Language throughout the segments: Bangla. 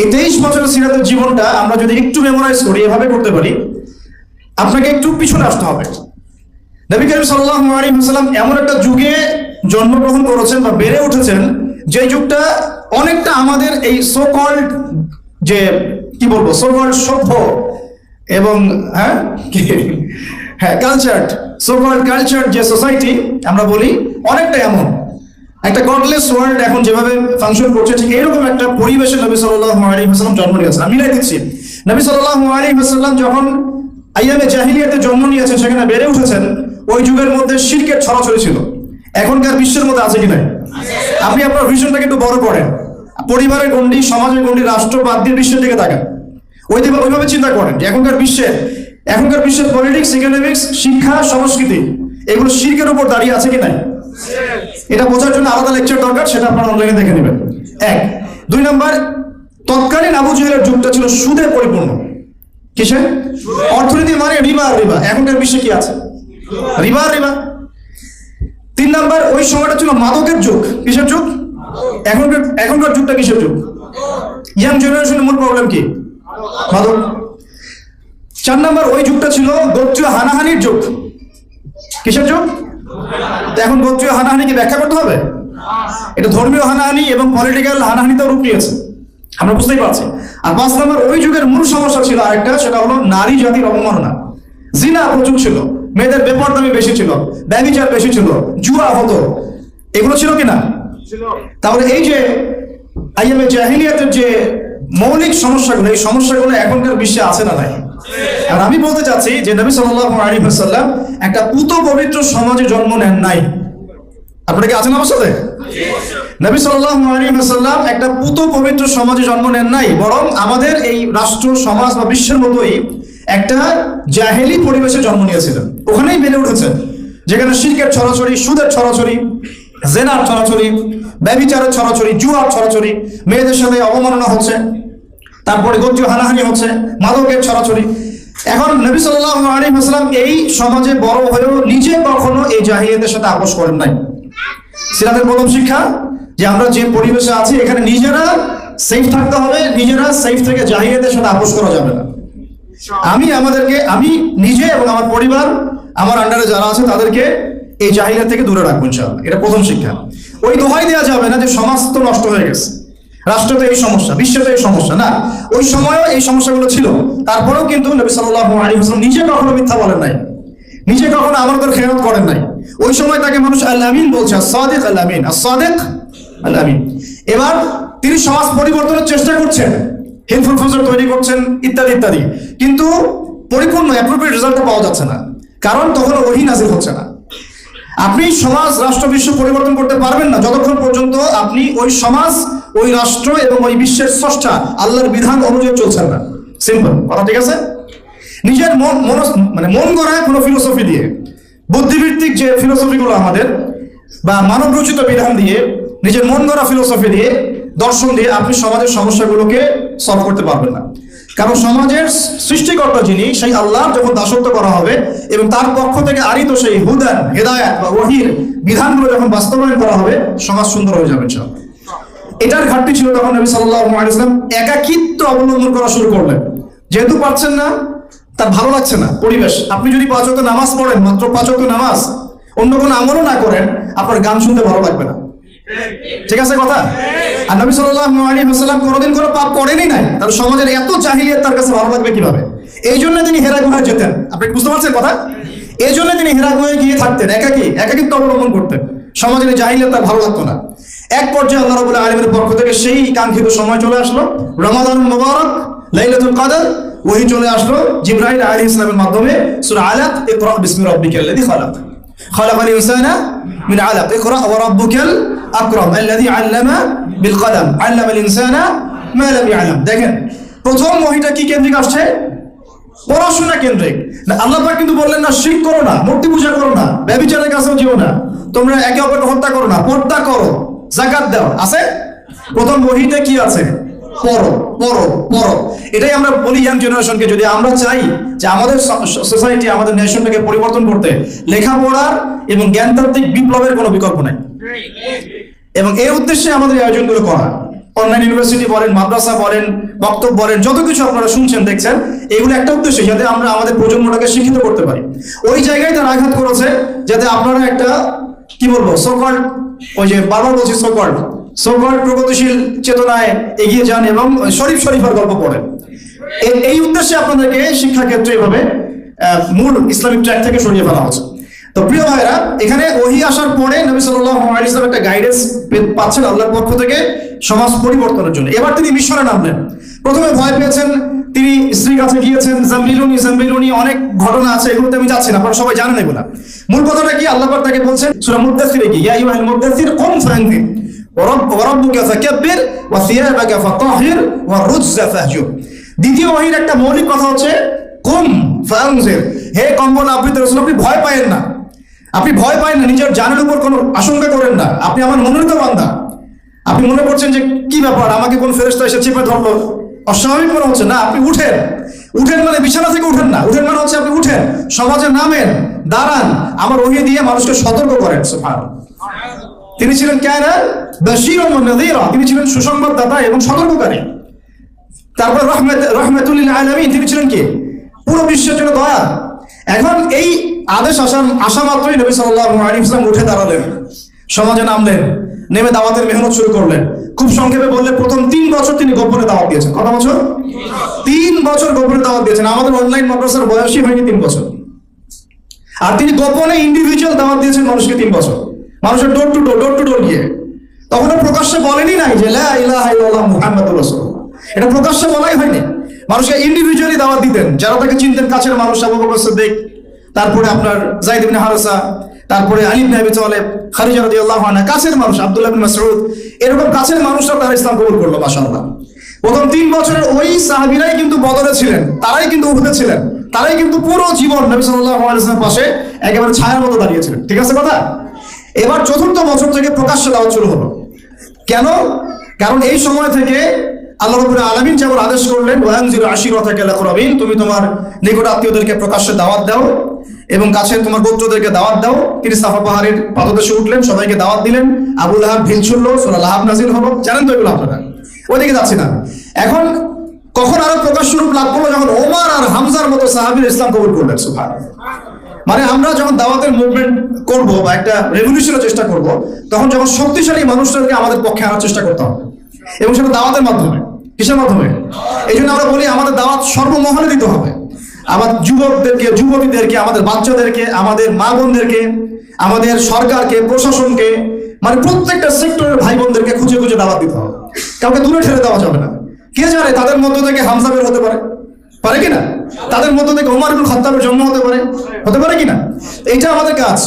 এই 23 বছরের সিরাতের জীবনটা আমরা যদি একটু মেমোরাইজ করি, এভাবে করতে পারি, আপনাকে একটু পিছনে আসতে হবে। নবী করিম সাল্লাল্লাহু আলাইহি ওয়াসাল্লাম এমন একটা যুগে জন্মগ্রহণ করেছেন বা বেড়ে উঠেছেন, যে যুগটা অনেকটা আমাদের এই সো কল্ড, যে কি বলবো, সো কল্ড সভ্য এবং কালচার, সো কল্ড কালচার যে সোসাইটি আমরা বলি, অনেকটা এমন একটা গডলেস ওয়ার্ল্ড এখন যেভাবে ফাংশন করছে, ঠিক এরকম একটা পরিবেশে নবী সাল্লাল্লাহু আলাইহি ওয়াসাল্লাম জন্ম নিয়েছেন। আমি মিলাই দিচ্ছি, নবী সাল্লাল্লাহু আলাইহি ওয়াসাল্লাম যখন আইয়ামে জাহিলিয়াতে জন্ম নিয়েছেন, সেখানে বেড়ে উঠেছেন, ওই যুগের মধ্যে শিরকের ছড়াছড়ি ছিল। এখনকার বিশ্বের মধ্যে আছে কি নাই? আপনি আপনার ভিশনটাকে একটু বড় করেন, পরিবারের গণ্ডি, সমাজের গণ্ডি, রাষ্ট্র বাদ দিয়ে বিশ্বের দিকে তাকান, ওইভাবে চিন্তা করেন যে এখনকার বিশ্বের পলিটিক্স, ইকোনমিক্স, শিক্ষা, সংস্কৃতি, এগুলো শিরকের উপর দাঁড়িয়ে আছে কি নাই? এটা বোঝার জন্য আলাদা লেকচার দরকার, সেটা আপনারা অনলাইনে দেখে নেবেন। 1 2 নাম্বার, তৎকালীন আবু জেহেলের যুগটা ছিল সুদে পরিপূর্ণ। কিসে? অর্থনীতি মানে রিবা আর রিবা। এখনকার বিশ্বে কি আছে? রিবা আর রিবা। 3 নাম্বার, ওই সময়টা ছিল মাদকের যুগ। কিসের যুগ? এখনকার যুগটা কিসের যুগ? ইয়াং জেনারেশনের মূল প্রবলেম কি? মাদক। 4 নাম্বার, ওই যুগটা ছিল গোত্রীয় হানাহানির যুগ। কিসের যুগ? এখন গোত্রীয় হানাহানিকে ব্যাখ্যা করতে হবে? এটা ধর্মীয় হানাহানি এবং পলিটিক্যাল হানাহানিতেও রূপ নিয়েছে, আমরা বুঝতেই পারছি। আর 5 নম্বর, ওই যুগের মূল সমস্যা ছিল আরেকটা, সেটা হলো নারী জাতির অবমাননা। জিনা প্রচুর ছিল, মেয়েদের বেপরদামি বেশি ছিল, ব্যভিচার বেশি ছিল, জুয়া হতো, এগুলো ছিল কিনা? তাহলে এই যে আইয়ামে জাহিলিয়াতের যে মৌলিক সমস্যাগুলো, এই সমস্যাগুলো এখনকার বিশ্বে আছে না নাই? আর আমি বলতে চাচ্ছি যে নবী সাল্লাল্লাহু আলাইহি ওয়াসাল্লাম একটা পুত পবিত্র সমাজে জন্ম নেন নাই। আপনারা কি আছেন আমার সাথে? নবী সাল্লাল্লাহু আলাইহি ওয়াসাল্লাম একটা পুত পবিত্র সমাজে জন্ম নেন নাই, বরং আমাদের এই রাষ্ট্র, সমাজ বা বিশ্বের মতোই একটা জাহেলি পরিবেশে জন্ম নিয়েছিলেন। ওখানেই বেড়ে উঠেছেন, যেখানে শিরকের ছড়াছড়ি, সুদের ছড়াছড়ি, জেনার ছড়াছড়ি, ব্যভিচারের ছড়াছড়ি, জুয়ার ছড়াছড়ি, মেয়েদের সাথে অবমাননা হচ্ছে, তারপরে গোত্রীয় হানাহানি হচ্ছে, মাদকের ছড়াছড়ি। এখন নবী সাল্লাল্লাহু আলাইহি ওয়াসাল্লাম এই সমাজে বড় হয়েও নিজে কখনো এই জাহিলিয়াতের সাথে আপোষ করেন নাই। সিরাতের প্রথম শিক্ষা যে আমরা যে পরিবেশে আছি, এখানে নিজেরা সেফ থাকতে হবে, নিজেরা সেফ থেকে জাহিলিয়াতের সাথে আপোষ করা যাবে না। আমি নিজে এবং আমার পরিবার, আমার আন্ডারে যারা আছে, তাদেরকে এই জাহিলিয়াত থেকে দূরে রাখবো ইনশাআল্লাহ। এটা প্রথম শিক্ষা। ওই দোহাই দেওয়া যাবে না যে সমাজ তো নষ্ট হয়ে গেছে, রাষ্ট্রতে এই সমস্যা, বিশ্বতে এই সমস্যা, না, ওই সময়ও এই সমস্যাগুলো ছিল। তারপরেও কিন্তু নবী সাল্লাল্লাহু আলাইহি ওয়াসাল্লাম নিজে কখনো মিথ্যা বলেন নাই, নিজে কখনো আমাদের খেয়ানত করেন নাই। ওই সময় তাকে মানুষ আল আমিন বলছে, সাদিক আল আমিন, সাদিক আল আমিন। এবার তিনি সমাজ পরিবর্তনের চেষ্টা করছেন, হেলফুল ফজর তৈরি করছেন, ইত্যাদি ইত্যাদি, কিন্তু পরিপূর্ণ অ্যাপ্রোপ্রিয়েট রেজাল্টটা পাওয়া যাচ্ছে না, কারণ তখন ওহী নাযিল হচ্ছে না। আপনি সমাজ, রাষ্ট্র, বিশ্ব পরিবর্তন করতে পারবেন না যতক্ষণ পর্যন্ত আপনি ওই সমাজ, ওই রাষ্ট্র এবং ওই বিশ্বের স্রষ্টা আল্লাহর বিধান অনুযায়ী চলছেন না। সিম্পল কথা, ঠিক আছে? নিজের মন গড়ায় কোনো ফিলোসফি দিয়ে, বুদ্ধিভিত্তিক যে ফিলোসফিগুলো আমাদের, বা মানব রচিত বিধান দিয়ে, নিজের মন গড়া ফিলোসফি দিয়ে, দর্শন দিয়ে আপনি সমাজের সমস্যাগুলোকে সলভ করতে পারবেন না। কারণ সমাজের সৃষ্টিকর্তা যিনি, সেই আল্লাহ যখন দাসত্ব করা হবে এবং তার পক্ষ থেকে আরিত সেই হুদান, হেদায়াত বা ওহীর বিধানগুলো যখন বাস্তবায়ন করা হবে, সমাজ সুন্দর হয়ে যাবে ইনশাআল্লাহ। এটার ঘাটতি ছিল তখন নবী সাল্লাল্লাহু আলাইহি ওয়াসাল্লাম একাকিত্ব অবলম্বন করা শুরু করলেন। যেহেতু পারছেন না, তার ভালো লাগছে না পরিবেশ। আপনি যদি 5 ওয়াক্ত নামাজ পড়েন, মাত্র 5 ওয়াক্ত নামাজ, অন্য কোনো আমলও না করেন, আপনার গান শুনতে ভালো লাগবে না, ঠিক আছে কথা? আর নবী সাল্লাল্লাহু আলাইহি ওয়াসাল্লাম কোনোদিন কোনো পাপ করেনই নাই, তার সমাজের এত জাহিলিয়াত তার কাছে ভালো লাগবে কিভাবে? এই জন্য তিনি হেরা গুহায় যেতেন। আপনি বুঝতে পারছেন কথা? এই জন্য তিনি হেরা গুহায় গিয়ে থাকতেন, একাকিত্ব অবলম্বন করতেন। সমাজের জাহিলিয়াত তার ভালো লাগতো না। এক পর্যায়ে আল্লাহ রাব্বুল আলামিনের পক্ষ থেকে সেই কাঙ্ক্ষিত সময় চলে আসলো, রমাদানুল মুবারক, লাইলাতুল কদর, ওহী চলে আসলো জিবরাইল আলাইহিস সালামের মাধ্যমে। সূরা আলাক, ইকরা বিসমি রাব্বিকাল্লাযী খালাক, খালাকাল ইনসানা মিন আলাক, ইকরা ওয়া রাব্বুকাল আকরাম আল্লাযী আল্লামা বিল কলম, আল্লামাল ইনসানা মা লাম ইয়ালাম। দেখেন, প্রথম ওহীটা কি কেন্দ্রিক আসছে? পড়াশোনা কেন্দ্রিক। আল্লাহ পাক কিন্তু বললেন না শিরক করো না, মূর্তি পূজা করো না, ব্যভিচারের কাছেও যেও না, তোমরা একে অপরকে হত্যা করো না, পর্দা করো, যাকাত দাও। আছে প্রথম ওহীতে কি আছে? পড়ো পড়ো পড়ো। এটাই আমরা বলি ইয়াং জেনারেশনকে, যদি আমরা চাই যে আমাদের সোসাইটি, আমাদের নেশনটাকে পরিবর্তন করতে, লেখাপড়ার এবং জ্ঞানতাত্ত্বিক বিপ্লবের কোনো বিকল্প নাই। এবং এই উদ্দেশ্যে আমাদের এই আয়োজনগুলো করা। অনলাইন ইউনিভার্সিটি বলেন, মাদ্রাসা বলেন, বক্তব্য বলেন, যত কিছু আপনারা শুনছেন দেখছেন, এগুলো একটা উদ্দেশ্য, যাতে আমরা আমাদের প্রজন্মটাকে শিক্ষিত করতে পারি। ওই জায়গায় তারা আঘাত করেছে যাতে আপনারা একটা কি বলবো সোকল্ড, ওই যে বারবার বলছি সোকল্ড প্রগতিশীল চেতনায় এগিয়ে যান এবং শরীফার গল্প পড়েন। এই উদ্দেশ্যে আপনাদেরকে শিক্ষা ক্ষেত্রে এভাবে মূল ইসলামিক ট্র্যাক থেকে সরিয়ে ফেলা হচ্ছে। তো প্রিয় ভাইরা, এখানে ওহী আসার পরে নবী সাল্লাল্লাহু আলাইহি ওয়াসাল্লাম একটা গাইডেন্স পাচ্ছেন আল্লাহর পক্ষ থেকে সমাজ পরিবর্তনের জন্য। এবার তিনি মিশরে নামলেন। প্রথমে ভয় পেয়েছেন, তিনি স্ত্রীর কাছে গিয়েছেন, জাম্বিলুনি অনেক ঘটনা আছে, এগুলোতে আমি যাচ্ছি না, আপনারা সবাই জানেন এগুলা। মূল কথাটা কি, আল্লাহ পাক তাকে বলছেন সূরা মুদ্দাসসিরে কি, ইয়া আইয়ুহাল মুদ্দাসসির কুম ফাআনযির ওয়া রাব্বুকা ফাকাব্বির ওয়া সিয়াবাকা ফাতাহির ওয়া রুজজা ফাহজুর। দ্বিতীয় ওহীর একটা মৌলিক কথা হচ্ছে কুম ফাআনযির, হে কম্বল আবৃত রাসূল, আপনি ভয় পায়েন না, আপনি ভয় পায়েন না, নিজের জানের উপর কোনো আশঙ্কা করেন না, আপনি আমার মনোনীত বান্দা। আপনি মনে করছেন যে কি ব্যাপার, আমাকে কোন ফেরেশতা এসে চেপে ধরলো, অস্বাভাবিক মনে হচ্ছে, না, আপনি উঠেন মানে বিছানা থেকে উঠেন না, উঠেন মানে হচ্ছে আপনি উঠেন, সমাজে নামেন, দাঁড়ান, আমার ওহী দিয়ে মানুষকে সতর্ক করেন। সুবহানাল্লাহ। তিনি ছিলেন কায়না বাশীরান ওয়া নাযীরা, তিনি ছিলেন সুসংবাদদাতা এবং সতর্ককারী। তারপর রাহমাতুল লিল আলামিন, তিনি ছিলেন কি, পুরো বিশ্বের জন্য দয়া। এখন এই আদেশ আসা মাত্রই নবী সাল্লাল্লাহু আলাইহি ওয়াসাল্লাম উঠে দাঁড়ালেন, সমাজে নামলেন, নেমে দাওয়াতের মেহনত শুরু করলেন। খুব সংক্ষেপে বললে প্রথম 3 বছর তিনি গোপনে দাওয়াত দিয়েছেন। কত বছর? 3 বছর গোপনে দাওয়াত দিয়েছেন। আমাদের অনলাইন মাদ্রাসার বয়সই হয়নি 3 বছর, আর তিনি গোপনে ইন্ডিভিজুয়াল দাওয়াত দিয়েছেন মানুষকে 3 বছর, মানুষের ডোর টু ডোর গিয়ে। তখন প্রকাশ্যে বলেনি নাই যে লা ইলাহা ইল্লাল্লাহ মুহাম্মাদুর রাসূলুল্লাহ, এটা প্রকাশ্যে বলাই হয়নি। মানুষকে ইন্ডিভিজুয়ালি দাওয়াত দিতেন, যারা তাকে চিনতেন, কাছের মানুষ, আবু বকর সিদ্দিক, তারপরে আপনার যায়েদ ইবনে হারেসা, তারপরে আলী ইবনে আবি তালেব, খাদিজা রাদিয়াল্লাহু আনহা, কাছের মানুষ, আব্দুল্লাহ ইবনে মাসউদ, এরকম কাছের মানুষরা তারা ইসলাম কবুল করলো। মাশাআল্লাহ। প্রথম 3 বছরের ওই সাহাবীরাই কিন্তু বদরে ছিলেন, তারাই কিন্তু উহুদে ছিলেন, তারাই কিন্তু পুরো জীবন নবী সাল্লাল্লাহু আলাইহি ওয়াসাল্লামের পাশে একেবারে ছায়ার মতো দাঁড়িয়েছিলেন। ঠিক আছে কথা? এবার 4র্থ বছর থেকে প্রকাশ্যে দাওয়াত শুরু হলো। কেন? কারণ এই সময় থেকে আল্লাহ রাব্বুল আলামিন যেমন আদেশ করলেন, ওয়ানজির আশিরাতাকাল আকরাবিন, তুমি তোমার নিকট আত্মীয়দেরকে প্রকাশ্যে দাওয়াত দাও এবং কাছে তোমার গোত্রদেরকে দাওয়াত দাও। তিনি সাফা পাহাড়ের পাদদেশে উঠলেন, সবাইকে দাওয়াত দিলেন। আবু লাহাব ভিল ছুড়ল, সূরা লাহাব নাযিল হলো, জানেন তো এগুলো আপনারা, ওইদিকে যাচ্ছি না। এখন কখন আরো প্রকাশ রূপ লাভ করলো, যখন ওমর আর হামজার মতো সাহাবীরা ইসলাম কবুল করলেন। সুবহানাল্লাহ। মানে আমরা যখন দাওয়াতের মুভমেন্ট করব বা একটা রেভলিউশনের চেষ্টা করব, তখন যখন শক্তিশালী মানুষদেরকে আমাদের পক্ষে আনার চেষ্টা করতে হবে, এবং সেটা দাওয়াতের মাধ্যমে। কিসের মাধ্যমে? এই জন্য আমরা বলি আমাদের দাওয়াত সর্বমহলে দিতে হবে। আমাদের যুবকদেরকে, যুবতীদেরকে, আমাদের বাচ্চাদেরকে, আমাদের মা বোনদেরকে, আমাদের সরকারকে, প্রশাসনকে, মানে প্রত্যেকটা সেক্টরের ভাই বোনদেরকে খুঁজে খুঁজে দাওয়াত দিতে হবে। কাউকে দূরে ঠেলে দেওয়া যাবে না। কে জানে তাদের মধ্য থেকে হামজা বের হতে পারে কিনা, তাদের মধ্য থেকে ওমর ইবনে খাত্তাবের জন্ম হতে পারে কিনা, এইটা আমাদের কাজ।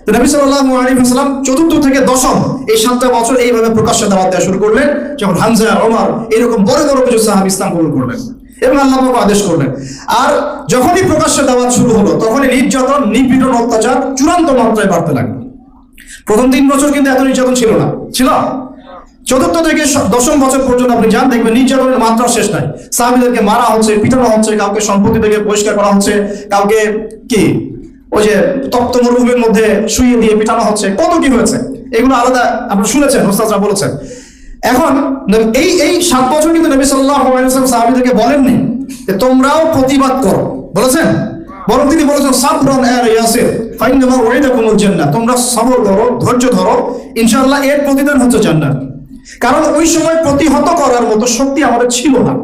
তো নবী সাল্লাল্লাহু আলাইহি ওয়াসাল্লাম 4র্থ থেকে 10ম এই 7টা বছর এইভাবে প্রকাশ্যে দাওয়াত দেওয়া শুরু করলেন, যখন হামজা, ওমর এরকম বড় বড় কিছু সাহাবী ইসলাম কবুল করলেন এবং আল্লাহ পাক আদেশ করলেন। আর যখনই প্রকাশ্যে দাওয়াত শুরু হলো, তখনই নির্যাতন, নিপীড়ন, অত্যাচার চূড়ান্ত মাত্রায় বাড়তে লাগলো। প্রথম 3 বছর কিন্তু এত নির্যাতন ছিল না, ছিল 4র্থ থেকে 10ম বছর পর্যন্ত আপনি যান, দেখবেন নির্যাতনের মাত্রা শেষ নাই। সাহাবীদেরকে মারা হচ্ছে, পিটানো হচ্ছে, কাউকে সম্পত্তি থেকে বহিষ্কার করা হচ্ছে, কাউকে কি ওই যে তপ্ত মরুভূমির মধ্যে শুইয়ে দিয়ে পিটানো হচ্ছে, কত কি হয়েছে, এগুলো আলাদা আপনারা শুনেছেন, ওস্তাদরা বলেছেন। এখন এই 7 বছর কিন্তু নবী সাল্লাল্লাহু আলাইহি ওয়াসাল্লাম সাহাবীদেরকে বলেননি যে তোমরাও প্রতিবাদ করো, বলেছেন, বরং তিনি বলেছেন সাবরান ইয়া ইয়াসির ফাইন্নামা ওয়াইদাকুমুল জান্নাহ, তোমরা সবর করো, ধৈর্য ধরো, ইনশাআল্লাহ এর প্রতিদান হচ্ছে জান্নাত। কারণ ওই সময় প্রতিহত করার মতো শক্তি আমাদের ছিল না,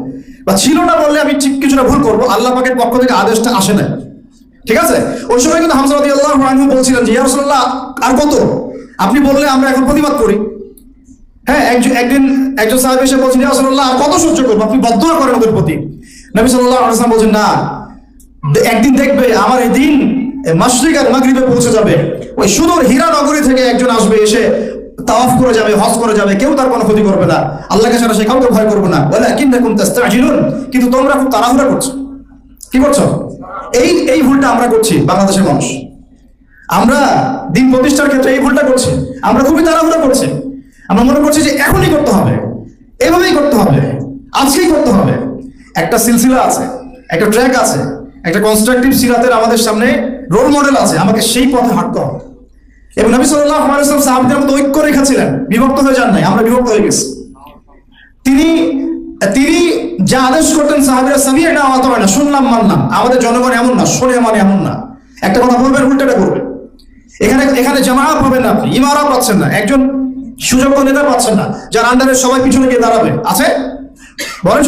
বা ছিল না বললে আমি ঠিক কিছুটা ভুল করবো, আল্লাহ পাকের পক্ষ থেকে আদেশটা আসে না। ঠিক আছে? ওই সময় কিন্তু হামজা রাদিয়াল্লাহু আনহু বলছিলেন যে ইয়া রাসূলুল্লাহ আর কত, আপনি বললে আমরা এখন প্রতিবাদ করি। হ্যাঁ, একদিন একজন সাহাবী এসে বলছেন ইয়া রাসূলুল্লাহ আর কত সহ্য করবো, আপনি বদদুয়া করেন ওদের প্রতি। নবী সাল্লাল্লাহু আলাইহি ওয়াসাল্লাম বলছেন না, একদিন দেখবে আমার এই দিন মাশরিক আর মাগরিবে পৌঁছে যাবে, ওই সুদূর হীরা নগরী থেকে একজন আসবে, এসে তাওয়াফ করে যাবে, হজ করে যাবে, কেউ তার কোনো ক্ষতি করবে না, আল্লাহকে ছাড়া সে কাউকে ভয় করবে না। ওয়ালাকিন্নাকুম তাস্তাজিলুন, কিন্তু তোমরা খুব তাড়াহুড়া করছো। কি করছো? এই ভুলটা আমরা করছি বাংলাদেশের মানুষ। আমরা দিন প্রতিষ্ঠার ক্ষেত্রে এই ভুলটা করছি, আমরা খুবই তাড়াহুড়া করছি। আমরা মনে করছি যে এখনই করতে হবে, এভাবেই করতে হবে, আজকেই করতে হবে। একটা সিলসিলা আছে, একটা ট্র্যাক আছে, একটা কনস্ট্রাকটিভ সিরাতের আমাদের সামনে রোল মডেল আছে, আমাকে সেই পথে হাঁটতে হবে। এবং নবী সাল্লাল্লাহু আলাইহি ওয়াসাল্লাম সাহাবীদের মধ্যে ঐক্য রেখেছিলেন, বিভক্ত হয়ে যান নাই, আমরা বিভক্ত হয়ে গেছি। তিনি তিনি যা আদেশ করতেন সাহাবীরা সামি'না ওয়া আতা'না, শুনলাম মানলাম। আমাদের জনগণ এমন না, শুনে মানে এমন না, একটা কথা বলবেন উল্টাটা করবে। এখানে জামাআত পাবেন না, আপনি ইমারা পাচ্ছেন না, একজন সুযোগ্য নেতা পাচ্ছেন না যার আন্ডারে সবাই পিছনে গিয়ে দাঁড়াবে। আছে বলেন?